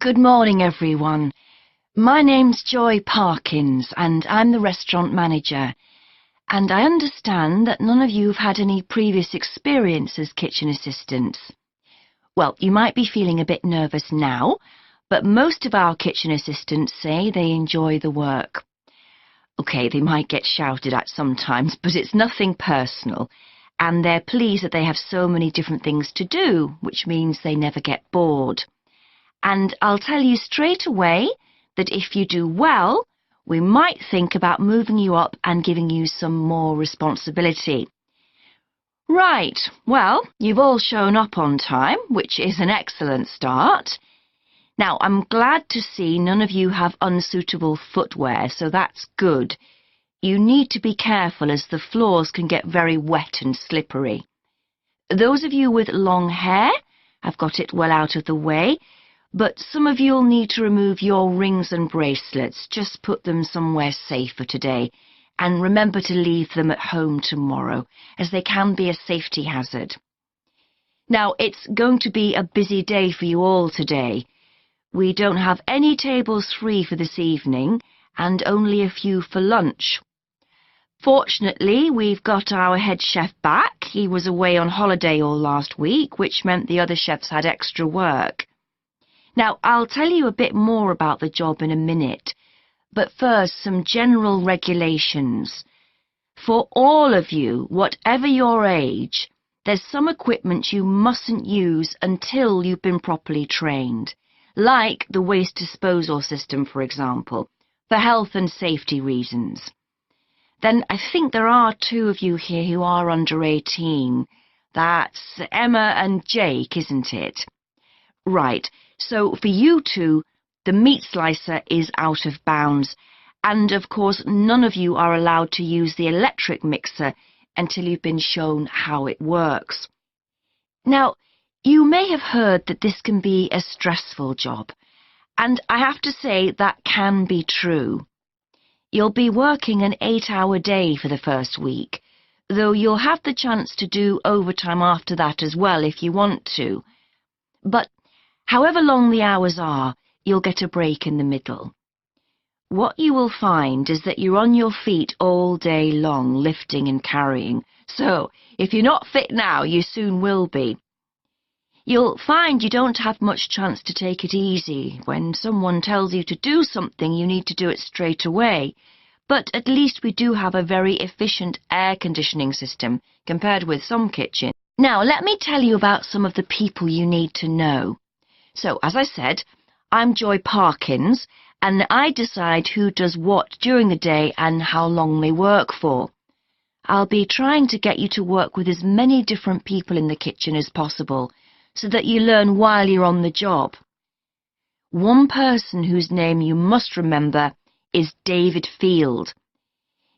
Good morning, everyone. My name's Joy Parkins, and I'm the restaurant manager. And I understand that none of you have had any previous experience as kitchen assistants. Well, you might be feeling a bit nervous now, but most of our kitchen assistants say they enjoy the work. OK, they might get shouted at sometimes, but it's nothing personal, and they're pleased that they have so many different things to do, which means they never get bored. And I'll tell you straight away that if you do well, we might think about moving you up and giving you some more responsibility. Right, well, you've all shown up on time, which is an excellent start. Now, I'm glad to see none of you have unsuitable footwear, so that's good. You need to be careful as the floors can get very wet and slippery. Those of you with long hair have got it well out of the way, but some of you'll need to remove your rings and bracelets. Just put them somewhere safer today, and remember to leave them at home tomorrow, as they can be a safety hazard. Now, it's going to be a busy day for you all today. We don't have any tables free for this evening, and only a few for lunch. Fortunately, we've got our head chef back. He was away on holiday all last week, which meant the other chefs had extra work. Now, I'll tell you a bit more about the job in a minute, but first, some general regulations. For all of you, whatever your age, there's some equipment you mustn't use until you've been properly trained, like the waste disposal system, for example, for health and safety reasons. Then I think there are two of you here who are under 18. That's Emma and Jake, isn't it? Right. So for you two, the meat slicer is out of bounds, and of course none of you are allowed to use the electric mixer until you've been shown how it works. Now, you may have heard that this can be a stressful job, and I have to say that can be true. You'll be working an 8-hour day for the first week, though you'll have the chance to do overtime after that as well if you want to. But however long the hours are, you'll get a break in the middle. What you will find is that you're on your feet all day long, lifting and carrying. So, if you're not fit now, you soon will be. You'll find you don't have much chance to take it easy. When someone tells you to do something, you need to do it straight away. But at least we do have a very efficient air conditioning system compared with some kitchens. Now, let me tell you about some of the people you need to know. So, as I said, I'm Joy Parkins, and I decide who does what during the day and how long they work for. I'll be trying to get you to work with as many different people in the kitchen as possible, so that you learn while you're on the job. One person whose name you must remember is David Field.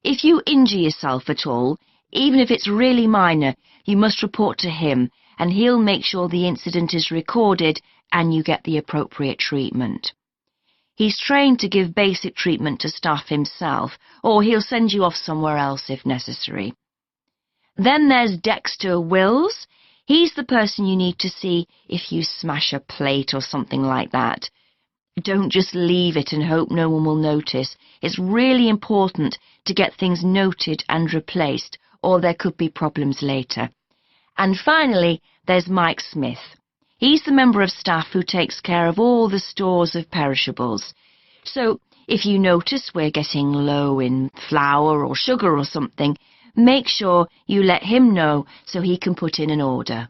If you injure yourself at all, even if it's really minor, you must report to him, and he'll make sure the incident is recorded and you get the appropriate treatment. He's trained to give basic treatment to staff himself, or he'll send you off somewhere else if necessary. Then there's Dexter Wills. He's the person you need to see if you smash a plate or something like that. Don't just leave it and hope no one will notice. It's really important to get things noted and replaced, or there could be problems later. And finally, there's Mike Smith. He's the member of staff who takes care of all the stores of perishables. So, if you notice we're getting low in flour or sugar or something, make sure you let him know so he can put in an order.